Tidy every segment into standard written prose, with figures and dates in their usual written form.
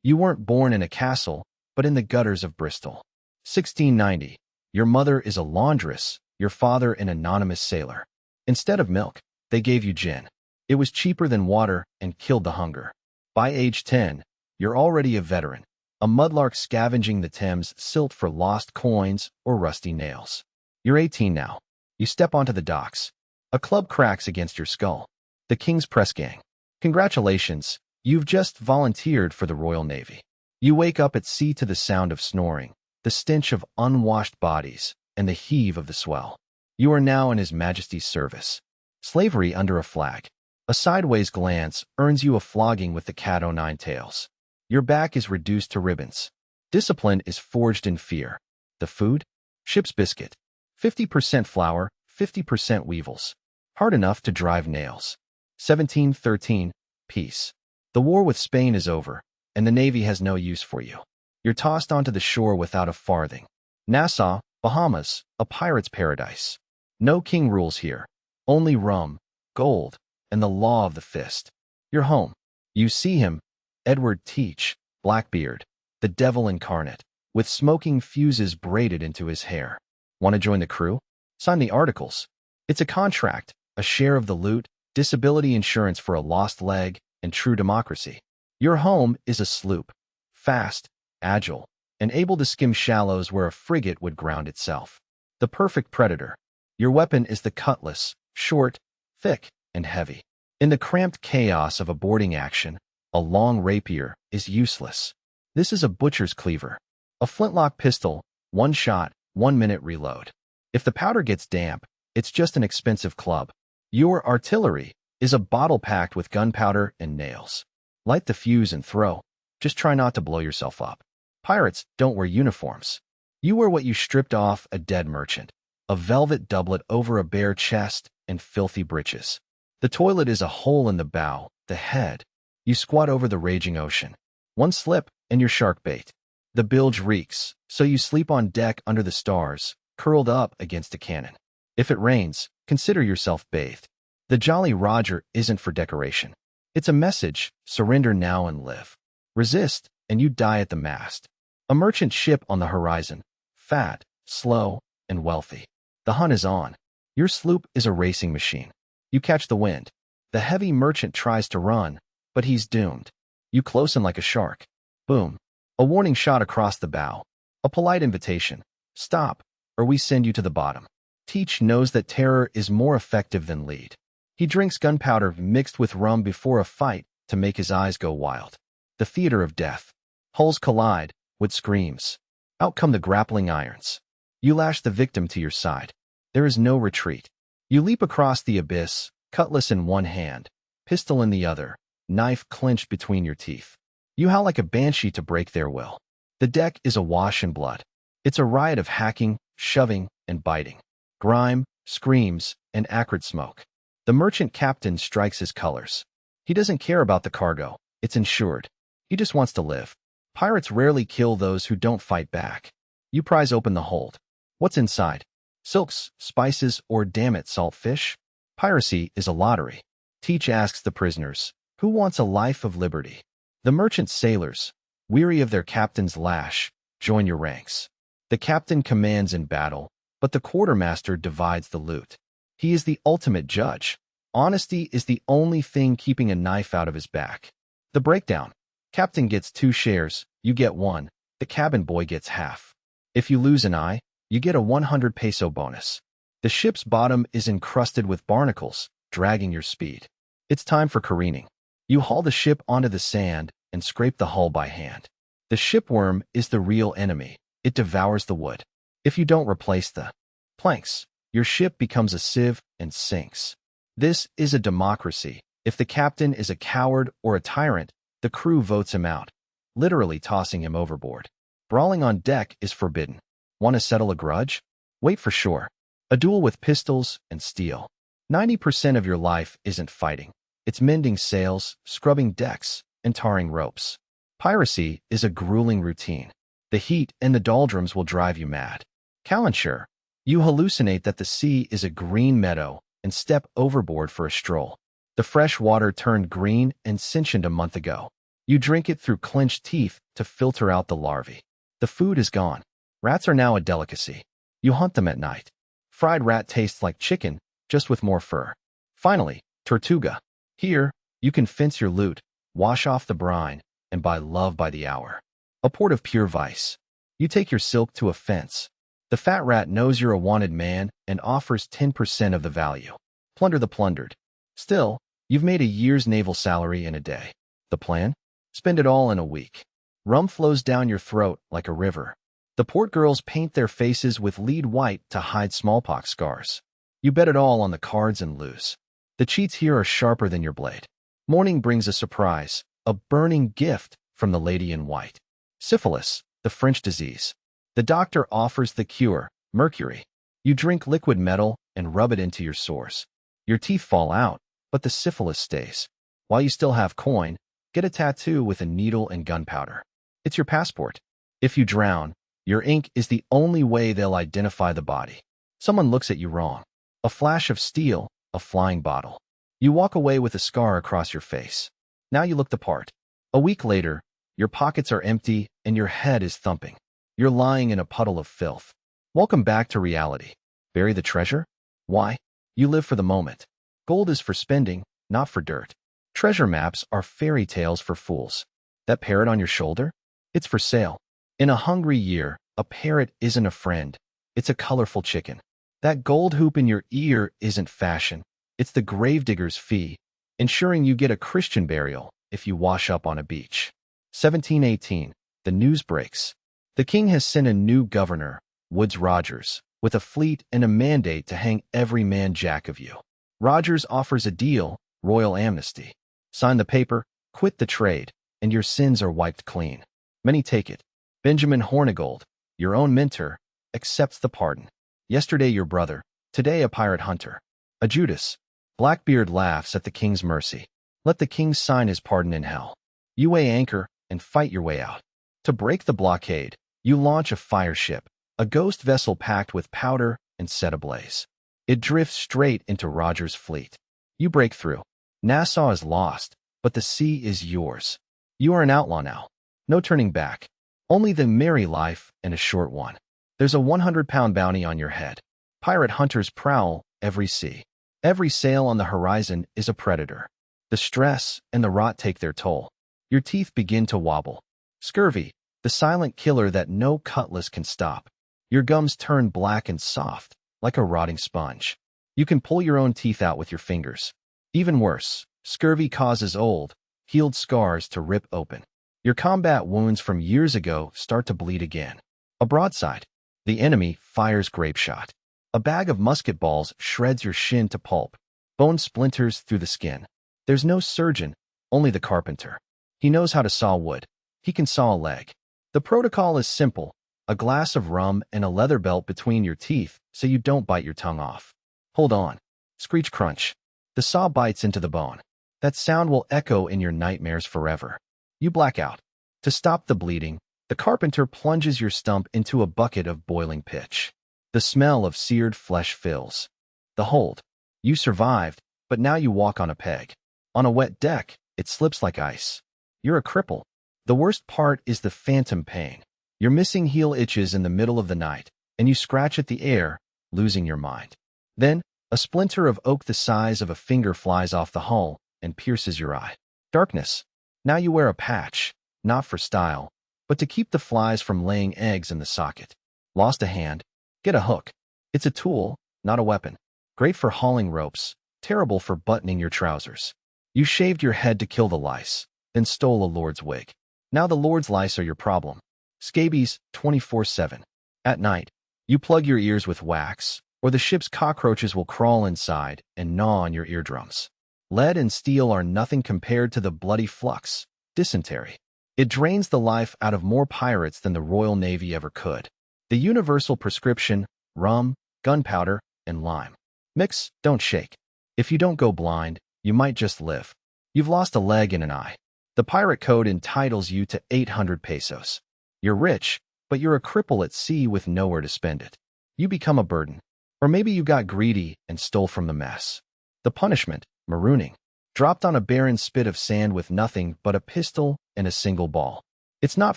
You weren't born in a castle, but in the gutters of Bristol. 1690. Your mother is a laundress, your father an anonymous sailor. Instead of milk, they gave you gin. It was cheaper than water and killed the hunger. By age 10, you're already a veteran, a mudlark scavenging the Thames silt for lost coins or rusty nails. You're 18 now. You step onto the docks. A club cracks against your skull. The King's Press Gang. Congratulations, you've just volunteered for the Royal Navy. You wake up at sea to the sound of snoring, the stench of unwashed bodies, and the heave of the swell. You are now in His Majesty's service. Slavery under a flag. A sideways glance earns you a flogging with the cat o' nine tails. Your back is reduced to ribbons. Discipline is forged in fear. The food? Ship's biscuit. 50% flour, 50% weevils. Hard enough to drive nails. 1713. Peace. The war with Spain is over, and the Navy has no use for you. You're tossed onto the shore without a farthing. Nassau, Bahamas, a pirate's paradise. No king rules here. Only rum, gold, and the law of the fist. You're home. You see him, Edward Teach, Blackbeard, the devil incarnate, with smoking fuses braided into his hair. Want to join the crew? Sign the articles. It's a contract, a share of the loot, disability insurance for a lost leg, and true democracy. Your home is a sloop, fast, agile, and able to skim shallows where a frigate would ground itself. The perfect predator. Your weapon is the cutlass, short, thick, and heavy. In the cramped chaos of a boarding action, a long rapier is useless. This is a butcher's cleaver. A flintlock pistol, 1 shot, 1 minute reload. If the powder gets damp, it's just an expensive club. Your artillery is a bottle packed with gunpowder and nails. Light the fuse and throw. Just try not to blow yourself up. Pirates don't wear uniforms. You wear what you stripped off a dead merchant. A velvet doublet over a bare chest and filthy breeches. The toilet is a hole in the bow, the head. You squat over the raging ocean. 1 slip and you're shark bait. The bilge reeks, so you sleep on deck under the stars, curled up against a cannon. If it rains, consider yourself bathed. The Jolly Roger isn't for decoration. It's a message: surrender now and live. Resist, and you die at the mast. A merchant ship on the horizon, fat, slow, and wealthy. The hunt is on. Your sloop is a racing machine. You catch the wind. The heavy merchant tries to run, but he's doomed. You close in like a shark. Boom. A warning shot across the bow. A polite invitation. Stop, or we send you to the bottom. Teach knows that terror is more effective than lead. He drinks gunpowder mixed with rum before a fight to make his eyes go wild. The theater of death. Hulls collide, with screams. Out come the grappling irons. You lash the victim to your side. There is no retreat. You leap across the abyss, cutlass in one hand, pistol in the other, knife clenched between your teeth. You howl like a banshee to break their will. The deck is awash in blood. It's a riot of hacking, shoving, and biting. Grime, screams, and acrid smoke. The merchant captain strikes his colors. He doesn't care about the cargo. It's insured. He just wants to live. Pirates rarely kill those who don't fight back. You prise open the hold. What's inside? Silks, spices, or damn it, salt fish? Piracy is a lottery. Teach asks the prisoners, who wants a life of liberty? The merchant sailors, weary of their captain's lash, join your ranks. The captain commands in battle, but the quartermaster divides the loot. He is the ultimate judge. Honesty is the only thing keeping a knife out of his back. The breakdown. Captain gets 2 shares, you get 1, the cabin boy gets half. If you lose an eye, you get a 100 peso bonus. The ship's bottom is encrusted with barnacles, dragging your speed. It's time for careening. You haul the ship onto the sand and scrape the hull by hand. The shipworm is the real enemy. It devours the wood. If you don't replace the planks, your ship becomes a sieve and sinks. This is a democracy. If the captain is a coward or a tyrant, the crew votes him out, literally tossing him overboard. Brawling on deck is forbidden. Want to settle a grudge? Wait for shore. A duel with pistols and steel. 90% of your life isn't fighting. It's mending sails, scrubbing decks, and tarring ropes. Piracy is a grueling routine. The heat and the doldrums will drive you mad. Calenture. You hallucinate that the sea is a green meadow and step overboard for a stroll. The fresh water turned green and sentient a month ago. You drink it through clenched teeth to filter out the larvae. The food is gone. Rats are now a delicacy. You hunt them at night. Fried rat tastes like chicken, just with more fur. Finally, Tortuga. Here, you can fence your loot, wash off the brine, and buy love by the hour. A port of pure vice. You take your silk to a fence. The fat rat knows you're a wanted man and offers 10% of the value. Plunder the plundered. Still, you've made a year's naval salary in a day. The plan? Spend it all in a week. Rum flows down your throat like a river. The port girls paint their faces with lead white to hide smallpox scars. You bet it all on the cards and lose. The cheats here are sharper than your blade. Morning brings a surprise, a burning gift from the lady in white. Syphilis, the French disease. The doctor offers the cure, mercury. You drink liquid metal and rub it into your sores. Your teeth fall out, but the syphilis stays. While you still have coin, get a tattoo with a needle and gunpowder. It's your passport. If you drown, your ink is the only way they'll identify the body. Someone looks at you wrong. A flash of steel, a flying bottle. You walk away with a scar across your face. Now you look the part. A week later, your pockets are empty and your head is thumping. You're lying in a puddle of filth. Welcome back to reality. Bury the treasure? Why? You live for the moment. Gold is for spending, not for dirt. Treasure maps are fairy tales for fools. That parrot on your shoulder? It's for sale. In a hungry year, a parrot isn't a friend. It's a colorful chicken. That gold hoop in your ear isn't fashion. It's the gravedigger's fee, ensuring you get a Christian burial if you wash up on a beach. 1718. The news breaks. The king has sent a new governor, Woodes Rogers, with a fleet and a mandate to hang every man jack of you. Rogers offers a deal, royal amnesty. Sign the paper, quit the trade, and your sins are wiped clean. Many take it. Benjamin Hornigold, your own mentor, accepts the pardon. Yesterday your brother, today a pirate hunter. A Judas. Blackbeard laughs at the king's mercy. Let the king sign his pardon in hell. You weigh anchor and fight your way out. To break the blockade, you launch a fire ship, a ghost vessel packed with powder and set ablaze. It drifts straight into Rogers' fleet. You break through. Nassau is lost, but the sea is yours. You are an outlaw now. No turning back. Only the merry life and a short one. There's a 100-pound bounty on your head. Pirate hunters prowl every sea. Every sail on the horizon is a predator. The stress and the rot take their toll. Your teeth begin to wobble. Scurvy, the silent killer that no cutlass can stop. Your gums turn black and soft, like a rotting sponge. You can pull your own teeth out with your fingers. Even worse, scurvy causes old, healed scars to rip open. Your combat wounds from years ago start to bleed again. A broadside. The enemy fires grape shot. A bag of musket balls shreds your shin to pulp. Bone splinters through the skin. There's no surgeon, only the carpenter. He knows how to saw wood. He can saw a leg. The protocol is simple. A glass of rum and a leather belt between your teeth so you don't bite your tongue off. Hold on. Screech crunch. The saw bites into the bone. That sound will echo in your nightmares forever. You black out. To stop the bleeding, the carpenter plunges your stump into a bucket of boiling pitch. The smell of seared flesh fills the hold. You survived, but now you walk on a peg. On a wet deck, it slips like ice. You're a cripple. The worst part is the phantom pain. Your missing heel itches in the middle of the night, and you scratch at the air, losing your mind. Then, a splinter of oak the size of a finger flies off the hull and pierces your eye. Darkness. Now you wear a patch, not for style, but to keep the flies from laying eggs in the socket. Lost a hand? Get a hook. It's a tool, not a weapon. Great for hauling ropes, terrible for buttoning your trousers. You shaved your head to kill the lice, then stole a lord's wig. Now the lord's lice are your problem. Scabies 24/7. At night, you plug your ears with wax, or the ship's cockroaches will crawl inside and gnaw on your eardrums. Lead and steel are nothing compared to the bloody flux, dysentery. It drains the life out of more pirates than the Royal Navy ever could. The universal prescription: rum, gunpowder, and lime. Mix, don't shake. If you don't go blind, you might just live. You've lost a leg and an eye. The pirate code entitles you to 800 pesos. You're rich, but you're a cripple at sea with nowhere to spend it. You become a burden. Or maybe you got greedy and stole from the mess. The punishment: marooning. dropped on a barren spit of sand with nothing but a pistol and a single ball. It's not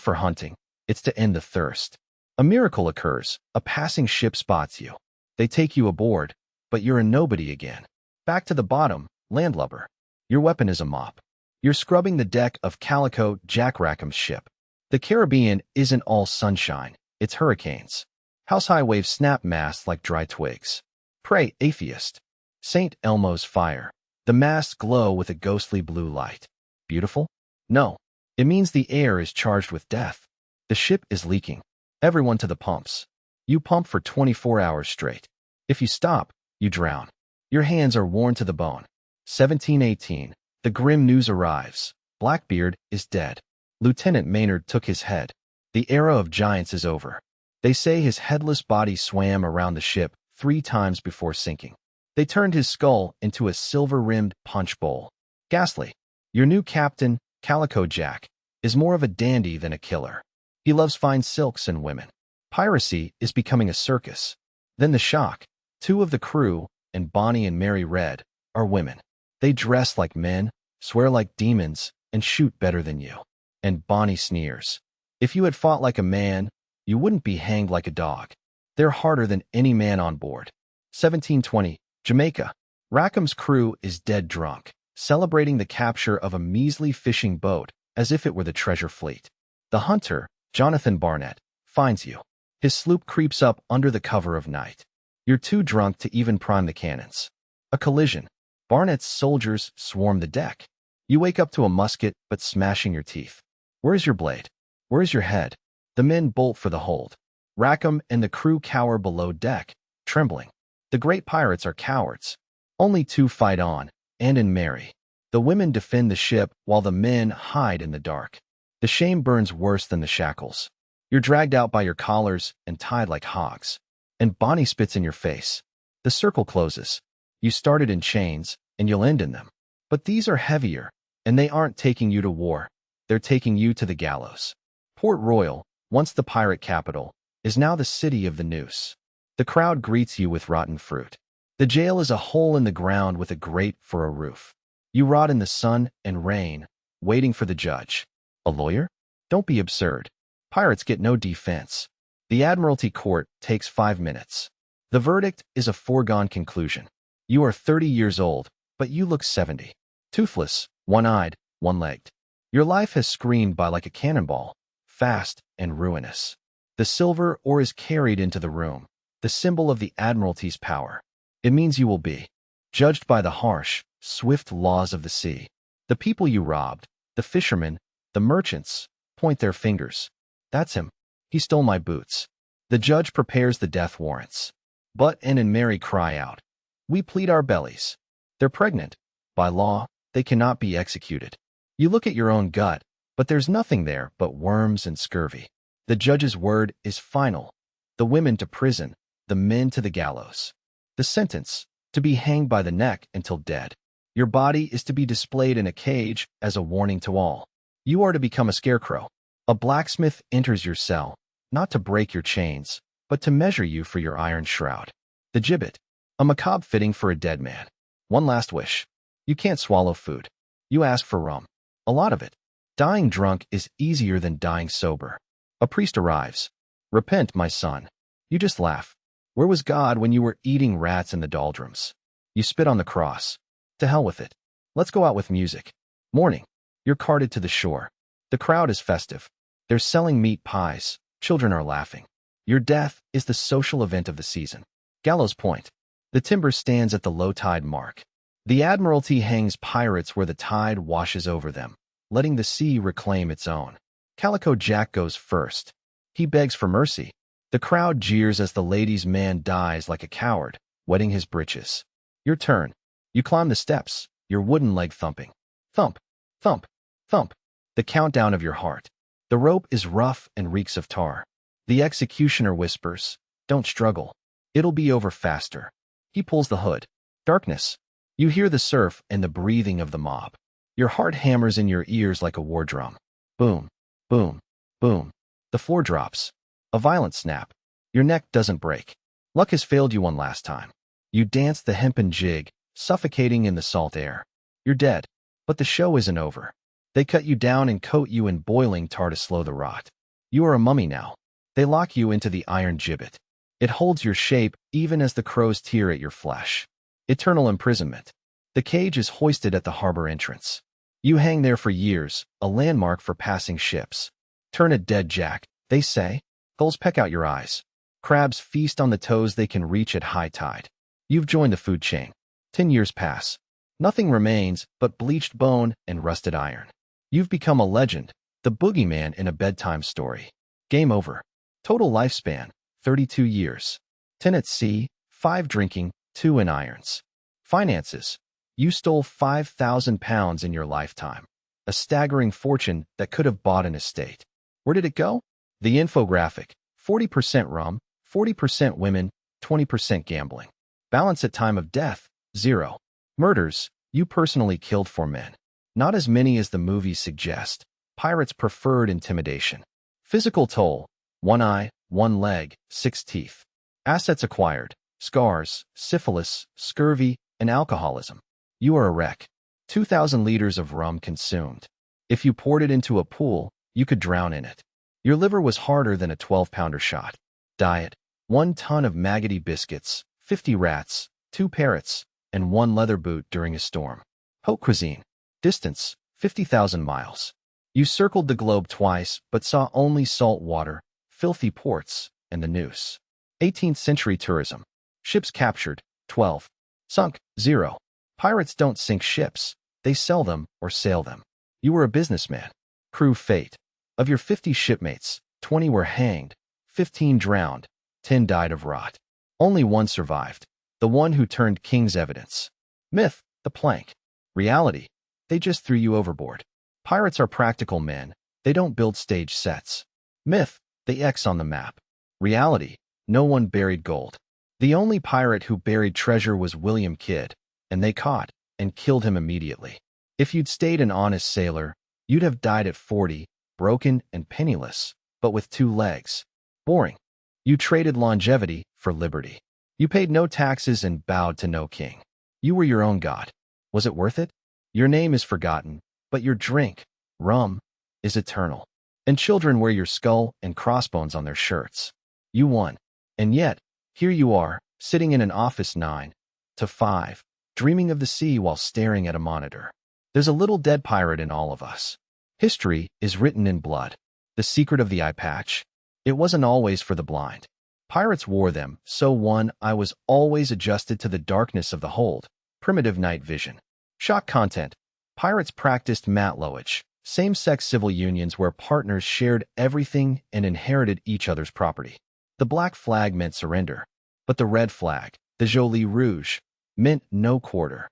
for hunting, it's to end the thirst. A miracle occurs, a passing ship spots you. They take you aboard, but you're a nobody again. Back to the bottom, landlubber. Your weapon is a mop. You're scrubbing the deck of Calico Jack Rackham's ship. The Caribbean isn't all sunshine, it's hurricanes. House-high waves snap masts like dry twigs. Pray, atheist. St. Elmo's fire. The masts glow with a ghostly blue light. Beautiful? No. It means the air is charged with death. The ship is leaking. Everyone to the pumps. You pump for 24 hours straight. If you stop, you drown. Your hands are worn to the bone. 1718. The grim news arrives. Blackbeard is dead. Lieutenant Maynard took his head. The era of giants is over. They say his headless body swam around the ship 3 times before sinking. They turned his skull into a silver-rimmed punch bowl. Ghastly. Your new captain, Calico Jack, is more of a dandy than a killer. He loves fine silks and women. Piracy is becoming a circus. Then the shock. 2 of the crew, and Bonnie and Mary Red, are women. They dress like men, swear like demons, and shoot better than you. And Bonnie sneers. If you had fought like a man, you wouldn't be hanged like a dog. They're harder than any man on board. 1720. Jamaica. Rackham's crew is dead drunk, celebrating the capture of a measly fishing boat as if it were the treasure fleet. The hunter, Jonathan Barnett, finds you. His sloop creeps up under the cover of night. You're too drunk to even prime the cannons. A collision. Barnett's soldiers swarm the deck. You wake up to a musket, but smashing your teeth. Where's your blade? Where's your head? The men bolt for the hold. Rackham and the crew cower below deck, trembling. The great pirates are cowards. Only 2 fight on, and in merry. The women defend the ship while the men hide in the dark. The shame burns worse than the shackles. You're dragged out by your collars and tied like hogs. And Bonnie spits in your face. The circle closes. You started in chains, and you'll end in them. But these are heavier, and they aren't taking you to war. They're taking you to the gallows. Port Royal, once the pirate capital, is now the city of the noose. The crowd greets you with rotten fruit. The jail is a hole in the ground with a grate for a roof. You rot in the sun and rain, waiting for the judge. A lawyer? Don't be absurd. Pirates get no defense. The Admiralty Court takes 5 minutes. The verdict is a foregone conclusion. You are 30 years old, but you look 70. Toothless, one-eyed, one-legged. Your life has screamed by like a cannonball, fast and ruinous. The silver oar is carried into the room, the symbol of the Admiralty's power. It means you will be judged by the harsh, swift laws of the sea. The people you robbed, the fishermen, the merchants, point their fingers. That's him. He stole my boots. The judge prepares the death warrants. But Anne and Mary cry out. We plead our bellies. They're pregnant. By law, they cannot be executed. You look at your own gut, but there's nothing there but worms and scurvy. The judge's word is final. The women to prison, the men to the gallows. The sentence, to be hanged by the neck until dead. Your body is to be displayed in a cage as a warning to all. You are to become a scarecrow. A blacksmith enters your cell, not to break your chains, but to measure you for your iron shroud. The gibbet, a macabre fitting for a dead man. One last wish. You can't swallow food. You ask for rum. A lot of it. Dying drunk is easier than dying sober. A priest arrives. Repent, my son. You just laugh. Where was God when you were eating rats in the doldrums? You spit on the cross. To hell with it. Let's go out with music. Morning. You're carted to the shore. The crowd is festive. They're selling meat pies. Children are laughing. Your death is the social event of the season. Gallows Point. The timber stands at the low tide mark. The Admiralty hangs pirates where the tide washes over them, letting the sea reclaim its own. Calico Jack goes first. He begs for mercy. The crowd jeers as the ladies' man dies like a coward, wetting his breeches. Your turn. You climb the steps, your wooden leg thumping. Thump, thump, thump. The countdown of your heart. The rope is rough and reeks of tar. The executioner whispers, don't struggle. It'll be over faster. He pulls the hood. Darkness. You hear the surf and the breathing of the mob. Your heart hammers in your ears like a war drum. Boom, boom, boom. The floor drops. A violent snap. Your neck doesn't break. Luck has failed you one last time. You dance the hempen jig, suffocating in the salt air. You're dead. But the show isn't over. They cut you down and coat you in boiling tar to slow the rot. You are a mummy now. They lock you into the iron gibbet. It holds your shape even as the crows tear at your flesh. Eternal imprisonment. The cage is hoisted at the harbor entrance. You hang there for years, a landmark for passing ships. Turn a dead jack, they say. Gulls peck out your eyes. Crabs feast on the toes they can reach at high tide. You've joined the food chain. 10 years pass. Nothing remains but bleached bone and rusted iron. You've become a legend, the boogeyman in a bedtime story. Game over. Total lifespan, 32 years. 10 at sea, 5 drinking, 2 in irons. Finances. You stole 5,000 pounds in your lifetime. A staggering fortune that could have bought an estate. Where did it go? The infographic. 40% rum, 40% women, 20% gambling. Balance at time of death, 0. Murders. You personally killed 4 men. Not as many as the movies suggest. Pirates preferred intimidation. Physical toll. 1 eye, 1 leg, 6 teeth. Assets acquired. Scars, syphilis, scurvy, and alcoholism. You are a wreck. 2,000 liters of rum consumed. If you poured it into a pool, you could drown in it. Your liver was harder than a 12-pounder shot. Diet. 1 ton of maggoty biscuits, 50 rats, 2 parrots, and 1 leather boot during a storm. Haute cuisine. Distance. 50,000 miles. You circled the globe twice, but saw only salt water, filthy ports, and the noose. 18th century tourism. Ships captured, 12. Sunk, 0. Pirates don't sink ships. They sell them or sail them. You were a businessman. Crew fate. Of your 50 shipmates, 20 were hanged, 15 drowned, 10 died of rot. Only 1 survived. The one who turned king's evidence. Myth, the plank. Reality. They just threw you overboard. Pirates are practical men. They don't build stage sets. Myth, the X on the map. Reality. No one buried gold. The only pirate who buried treasure was William Kidd, and they caught and killed him immediately. If you'd stayed an honest sailor, you'd have died at 40, broken and penniless, but with 2 legs. Boring. You traded longevity for liberty. You paid no taxes and bowed to no king. You were your own god. Was it worth it? Your name is forgotten, but your drink, rum, is eternal. And children wear your skull and crossbones on their shirts. You won. And yet, here you are, sitting in an office 9 to 5, dreaming of the sea while staring at a monitor. There's a little dead pirate in all of us. History is written in blood. The secret of the eye patch? It wasn't always for the blind. Pirates wore them, so one eye was always adjusted to the darkness of the hold. Primitive night vision. Shock content. Pirates practiced matlowage, same-sex civil unions where partners shared everything and inherited each other's property. The black flag meant surrender, but the red flag, the Jolie Rouge, meant no quarter.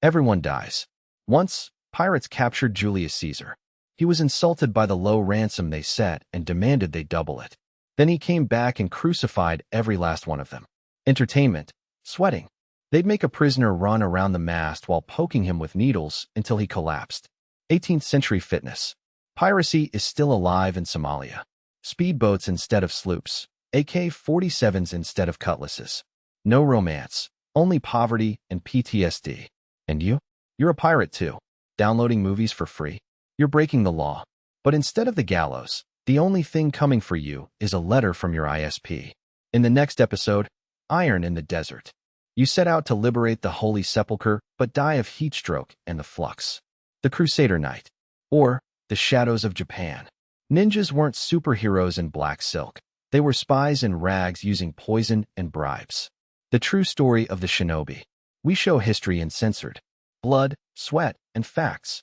Everyone dies. Once, pirates captured Julius Caesar. He was insulted by the low ransom they set and demanded they double it. Then he came back and crucified every last one of them. Entertainment. Sweating. They'd make a prisoner run around the mast while poking him with needles until he collapsed. 18th century fitness. Piracy is still alive in Somalia. Speedboats instead of sloops. AK-47s instead of cutlasses. No romance. Only poverty and PTSD. And you? You're a pirate too. Downloading movies for free. You're breaking the law. But instead of the gallows, the only thing coming for you is a letter from your ISP. In the next episode, Iron in the Desert. You set out to liberate the Holy Sepulchre, but die of heatstroke and the flux. The Crusader Knight. Or the Shadows of Japan. Ninjas weren't superheroes in black silk. They were spies in rags using poison and bribes. The true story of the shinobi. We show history uncensored. Blood, sweat, and facts.